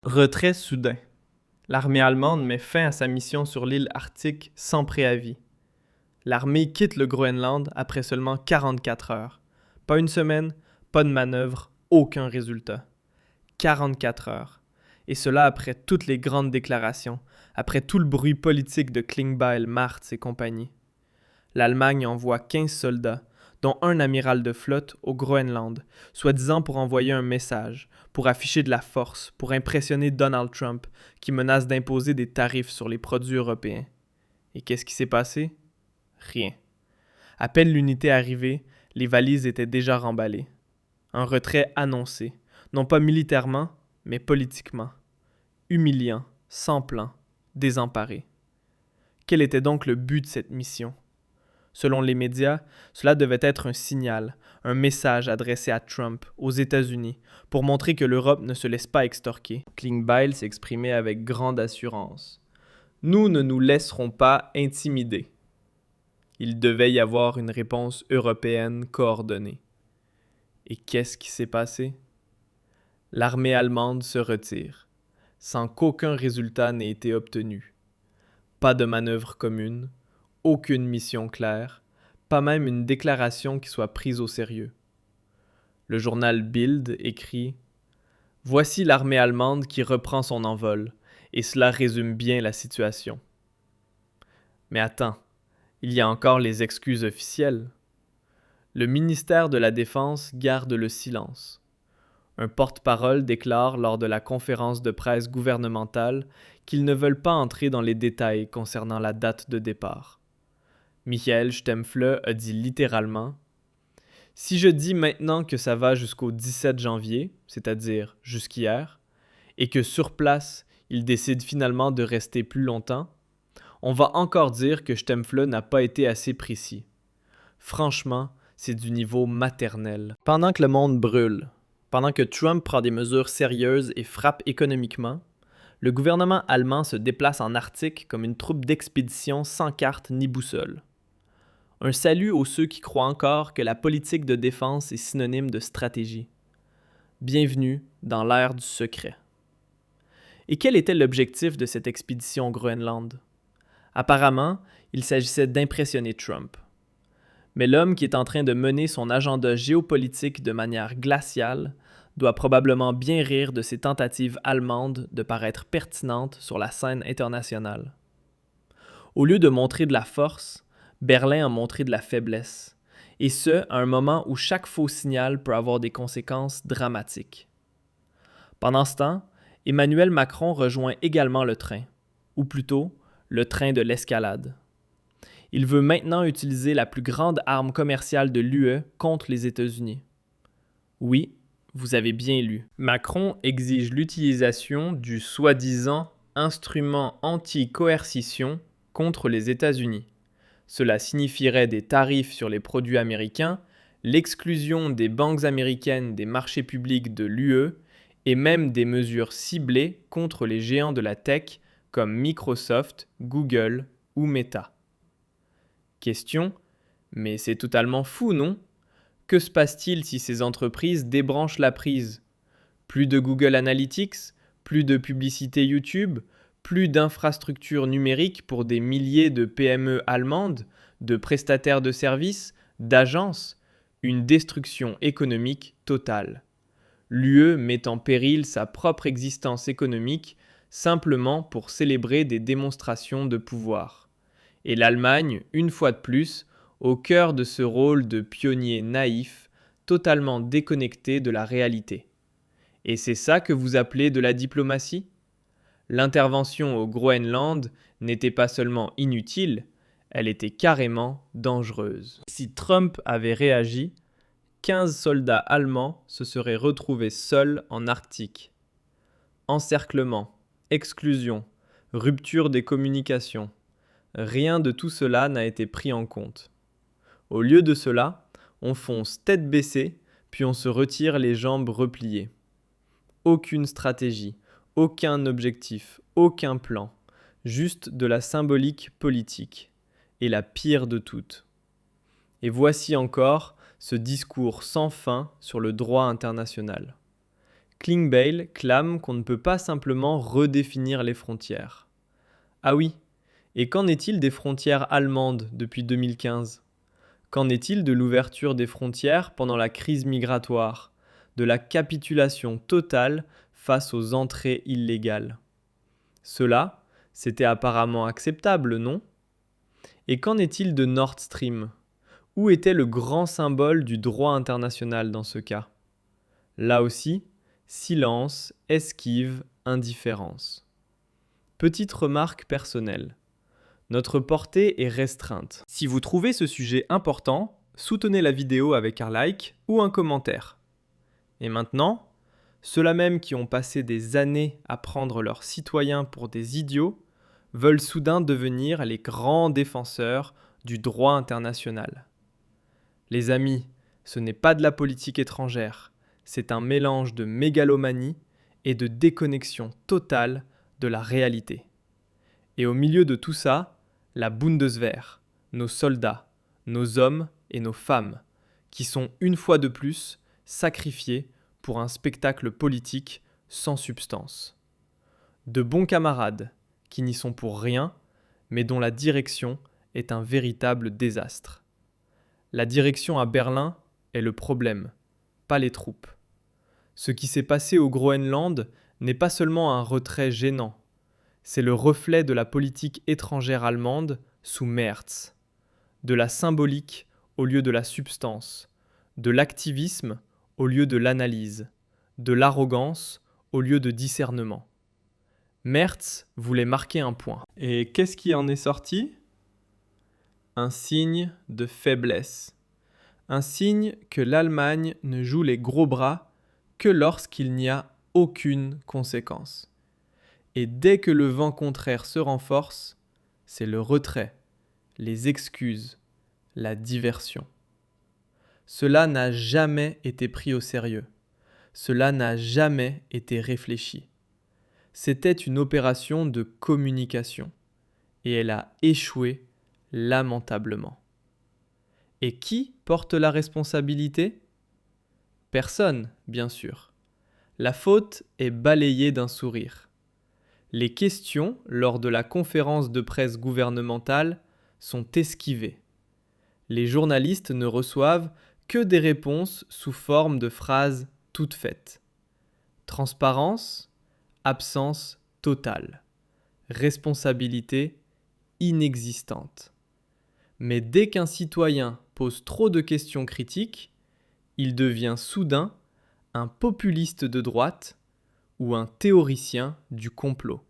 Retrait soudain. L'armée allemande met fin à sa mission sur l'île Arctique sans préavis. L'armée quitte le Groenland après seulement 44 heures. Pas une semaine, pas de manœuvre, aucun résultat. 44 heures. Et cela après toutes les grandes déclarations, après tout le bruit politique de Klingbeil, Martz et compagnie. L'Allemagne envoie 15 soldats, dont un amiral de flotte, au Groenland, soi-disant pour envoyer un message, pour afficher de la force, pour impressionner Donald Trump, qui menace d'imposer des tarifs sur les produits européens. Et qu'est-ce qui s'est passé? Rien. À peine l'unité arrivée, les valises étaient déjà remballées. Un retrait annoncé, non pas militairement, mais politiquement. Humiliant, sans plan, désemparé. Quel était donc le but de cette mission? Selon les médias, cela devait être un signal, un message adressé à Trump, aux États-Unis, pour montrer que l'Europe ne se laisse pas extorquer. Klingbeil s'exprimait avec grande assurance. Nous ne nous laisserons pas intimider. Il devait y avoir une réponse européenne coordonnée. Et qu'est-ce qui s'est passé? L'armée allemande se retire, sans qu'aucun résultat n'ait été obtenu. Pas de manœuvre commune, aucune mission claire, pas même une déclaration qui soit prise au sérieux. Le journal Bild écrit « Voici l'armée allemande qui reprend son envol, et cela résume bien la situation. » Mais attends, il y a encore les excuses officielles. Le ministère de la Défense garde le silence. Un porte-parole déclare lors de la conférence de presse gouvernementale qu'ils ne veulent pas entrer dans les détails concernant la date de départ. Michael Stempfle a dit littéralement « Si je dis maintenant que ça va jusqu'au 17 janvier, c'est-à-dire jusqu'hier, et que sur place, il décide finalement de rester plus longtemps, on va encore dire que Stempfle n'a pas été assez précis. Franchement, c'est du niveau maternel. » Pendant que le monde brûle, pendant que Trump prend des mesures sérieuses et frappe économiquement, le gouvernement allemand se déplace en Arctique comme une troupe d'expédition sans carte ni boussole. Un salut aux ceux qui croient encore que la politique de défense est synonyme de stratégie. Bienvenue dans l'ère du secret. Et quel était l'objectif de cette expédition au Groenland? Apparemment, il s'agissait d'impressionner Trump. Mais l'homme qui est en train de mener son agenda géopolitique de manière glaciale doit probablement bien rire de ses tentatives allemandes de paraître pertinentes sur la scène internationale. Au lieu de montrer de la force, Berlin a montré de la faiblesse, et ce, à un moment où chaque faux signal peut avoir des conséquences dramatiques. Pendant ce temps, Emmanuel Macron rejoint également le train, ou plutôt, le train de l'escalade. Il veut maintenant utiliser la plus grande arme commerciale de l'UE contre les États-Unis. Oui, vous avez bien lu. Macron exige l'utilisation du soi-disant instrument anti-coercition contre les États-Unis. Cela signifierait des tarifs sur les produits américains, l'exclusion des banques américaines des marchés publics de l'UE et même des mesures ciblées contre les géants de la tech comme Microsoft, Google ou Meta. Question, mais c'est totalement fou, non? Que se passe-t-il si ces entreprises débranchent la prise? Plus de Google Analytics, plus de publicité YouTube, plus d'infrastructures numériques pour des milliers de PME allemandes, de prestataires de services, d'agences, une destruction économique totale. L'UE met en péril sa propre existence économique simplement pour célébrer des démonstrations de pouvoir. Et l'Allemagne, une fois de plus, au cœur de ce rôle de pionnier naïf, totalement déconnecté de la réalité. Et c'est ça que vous appelez de la diplomatie? L'intervention au Groenland n'était pas seulement inutile, elle était carrément dangereuse. Si Trump avait réagi, 15 soldats allemands se seraient retrouvés seuls en Arctique. Encerclement, exclusion, rupture des communications. Rien de tout cela n'a été pris en compte. Au lieu de cela, on fonce tête baissée, puis on se retire les jambes repliées. Aucune stratégie, aucun objectif, aucun plan, juste de la symbolique politique, et la pire de toutes. Et voici encore ce discours sans fin sur le droit international. Klingbeil clame qu'on ne peut pas simplement redéfinir les frontières. Ah oui, et qu'en est-il des frontières allemandes depuis 2015 ? Qu'en est-il de l'ouverture des frontières pendant la crise migratoire, de la capitulation totale face aux entrées illégales ? Cela, c'était apparemment acceptable, non ? Et qu'en est-il de Nord Stream ? Où était le grand symbole du droit international dans ce cas ? Là aussi, silence, esquive, indifférence. Petite remarque personnelle. Notre portée est restreinte. Si vous trouvez ce sujet important, soutenez la vidéo avec un like ou un commentaire. Et maintenant, ceux-là même qui ont passé des années à prendre leurs citoyens pour des idiots veulent soudain devenir les grands défenseurs du droit international. Les amis, ce n'est pas de la politique étrangère, c'est un mélange de mégalomanie et de déconnexion totale de la réalité. Et au milieu de tout ça, la Bundeswehr, nos soldats, nos hommes et nos femmes, qui sont une fois de plus sacrifiés pour un spectacle politique sans substance. De bons camarades qui n'y sont pour rien, mais dont la direction est un véritable désastre. La direction à Berlin est le problème, pas les troupes. Ce qui s'est passé au Groenland n'est pas seulement un retrait gênant, c'est le reflet de la politique étrangère allemande sous Merz, de la symbolique au lieu de la substance, de l'activisme au lieu de l'analyse, de l'arrogance au lieu de discernement. Merz voulait marquer un point. Et qu'est-ce qui en est sorti ? Un signe de faiblesse. Un signe que l'Allemagne ne joue les gros bras que lorsqu'il n'y a aucune conséquence. Et dès que le vent contraire se renforce, c'est le retrait, les excuses, la diversion. Cela n'a jamais été pris au sérieux. Cela n'a jamais été réfléchi. C'était une opération de communication et elle a échoué lamentablement. Et qui porte la responsabilité ? Personne, bien sûr. La faute est balayée d'un sourire. Les questions, lors de la conférence de presse gouvernementale, sont esquivées. Les journalistes ne reçoivent que des réponses sous forme de phrases toutes faites. Transparence, absence totale. Responsabilité inexistante. Mais dès qu'un citoyen pose trop de questions critiques, il devient soudain un populiste de droite ou un théoricien du complot.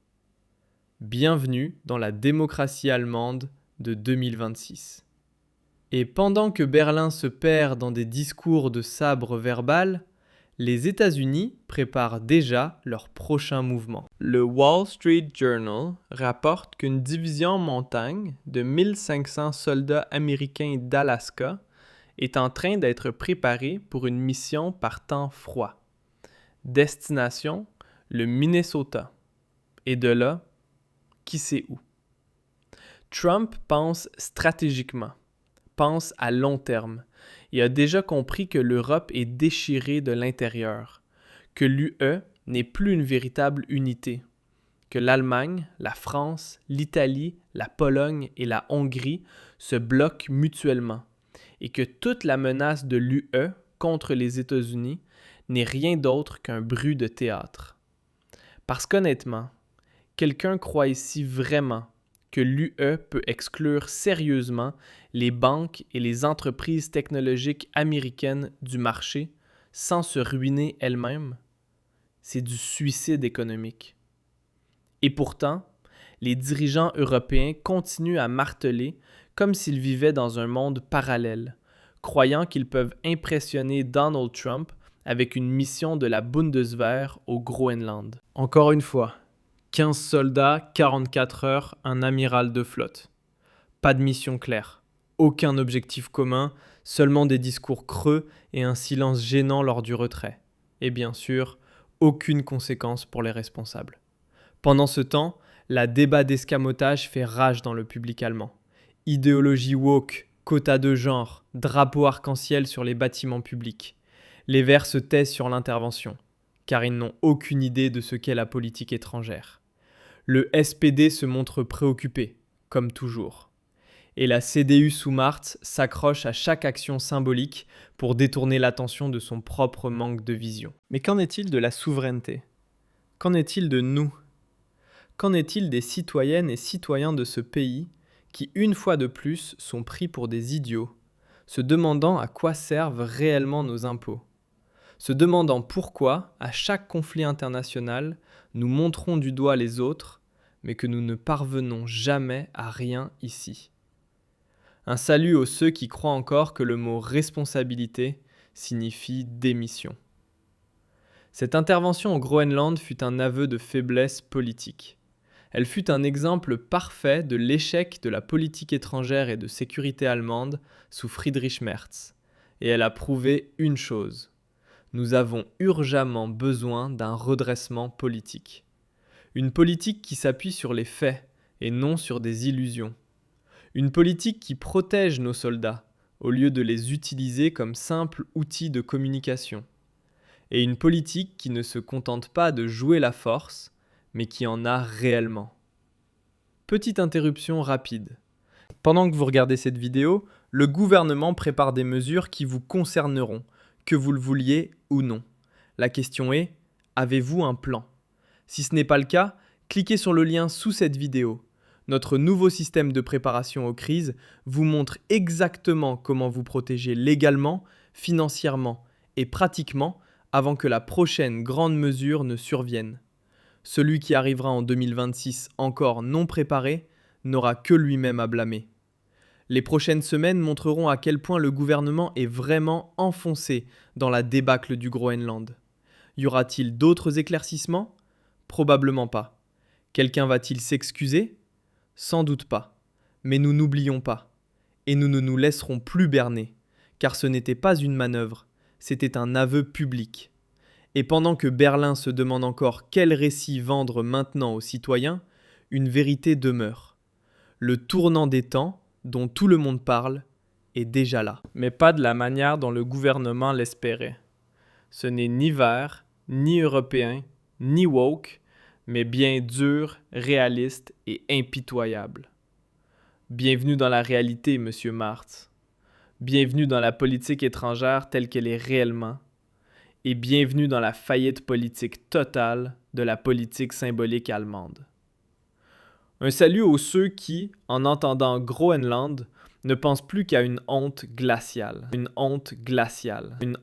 Bienvenue dans la démocratie allemande de 2026. Et pendant que Berlin se perd dans des discours de sabre verbal, les États-Unis préparent déjà leur prochain mouvement. Le Wall Street Journal rapporte qu'une division en montagne de 1500 soldats américains d'Alaska est en train d'être préparée pour une mission par temps froid. Destination, le Minnesota. Et de là, qui sait où. Trump pense stratégiquement, pense à long terme et a déjà compris que l'Europe est déchirée de l'intérieur, que l'UE n'est plus une véritable unité, que l'Allemagne, la France, l'Italie, la Pologne et la Hongrie se bloquent mutuellement et que toute la menace de l'UE contre les États-Unis n'est rien d'autre qu'un bruit de théâtre. Parce qu'honnêtement, quelqu'un croit ici vraiment que l'UE peut exclure sérieusement les banques et les entreprises technologiques américaines du marché sans se ruiner elles-mêmes? C'est du suicide économique. Et pourtant, les dirigeants européens continuent à marteler comme s'ils vivaient dans un monde parallèle, croyant qu'ils peuvent impressionner Donald Trump avec une mission de la Bundeswehr au Groenland. Encore une fois, 15 soldats, 44 heures, un amiral de flotte. Pas de mission claire, aucun objectif commun, seulement des discours creux et un silence gênant lors du retrait. Et bien sûr, aucune conséquence pour les responsables. Pendant ce temps, la débat d'escamotage fait rage dans le public allemand. Idéologie woke, quotas de genre, drapeau arc-en-ciel sur les bâtiments publics. Les Verts se taisent sur l'intervention. car ils n'ont aucune idée de ce qu'est la politique étrangère. Le SPD se montre préoccupé, comme toujours. Et la CDU sous Martz s'accroche à chaque action symbolique pour détourner l'attention de son propre manque de vision. Mais qu'en est-il de la souveraineté ? Qu'en est-il de nous ? Qu'en est-il des citoyennes et citoyens de ce pays qui, une fois de plus, sont pris pour des idiots, se demandant à quoi servent réellement nos impôts, se demandant pourquoi, à chaque conflit international, nous montrons du doigt les autres, mais que nous ne parvenons jamais à rien ici. Un salut aux ceux qui croient encore que le mot responsabilité signifie démission. Cette intervention au Groenland fut un aveu de faiblesse politique. Elle fut un exemple parfait de l'échec de la politique étrangère et de sécurité allemande sous Friedrich Merz. Et elle a prouvé une chose. Nous avons urgemment besoin d'un redressement politique. Une politique qui s'appuie sur les faits et non sur des illusions. Une politique qui protège nos soldats au lieu de les utiliser comme simples outils de communication. Et une politique qui ne se contente pas de jouer la force, mais qui en a réellement. Petite interruption rapide. Pendant que vous regardez cette vidéo, le gouvernement prépare des mesures qui vous concerneront, que vous le vouliez ou non. La question est, avez-vous un plan ? Si ce n'est pas le cas, cliquez sur le lien sous cette vidéo. Notre nouveau système de préparation aux crises vous montre exactement comment vous protéger légalement, financièrement et pratiquement avant que la prochaine grande mesure ne survienne. Celui qui arrivera en 2026 encore non préparé n'aura que lui-même à blâmer. Les prochaines semaines montreront à quel point le gouvernement est vraiment enfoncé dans la débâcle du Groenland. Y aura-t-il d'autres éclaircissements ? Probablement pas. Quelqu'un va-t-il s'excuser ? Sans doute pas. Mais nous n'oublions pas. Et nous ne nous laisserons plus berner. Car ce n'était pas une manœuvre, c'était un aveu public. Et pendant que Berlin se demande encore quel récit vendre maintenant aux citoyens, une vérité demeure. Le tournant des temps, dont tout le monde parle, est déjà là. Mais pas de la manière dont le gouvernement l'espérait. Ce n'est ni vert, ni européen, ni woke, mais bien dur, réaliste et impitoyable. Bienvenue dans la réalité, Monsieur Martz. Bienvenue dans la politique étrangère telle qu'elle est réellement. Et bienvenue dans la faillite politique totale de la politique symbolique allemande. Un salut aux ceux qui, en entendant Groenland, ne pensent plus qu'à une honte glaciale. Une honte glaciale. Une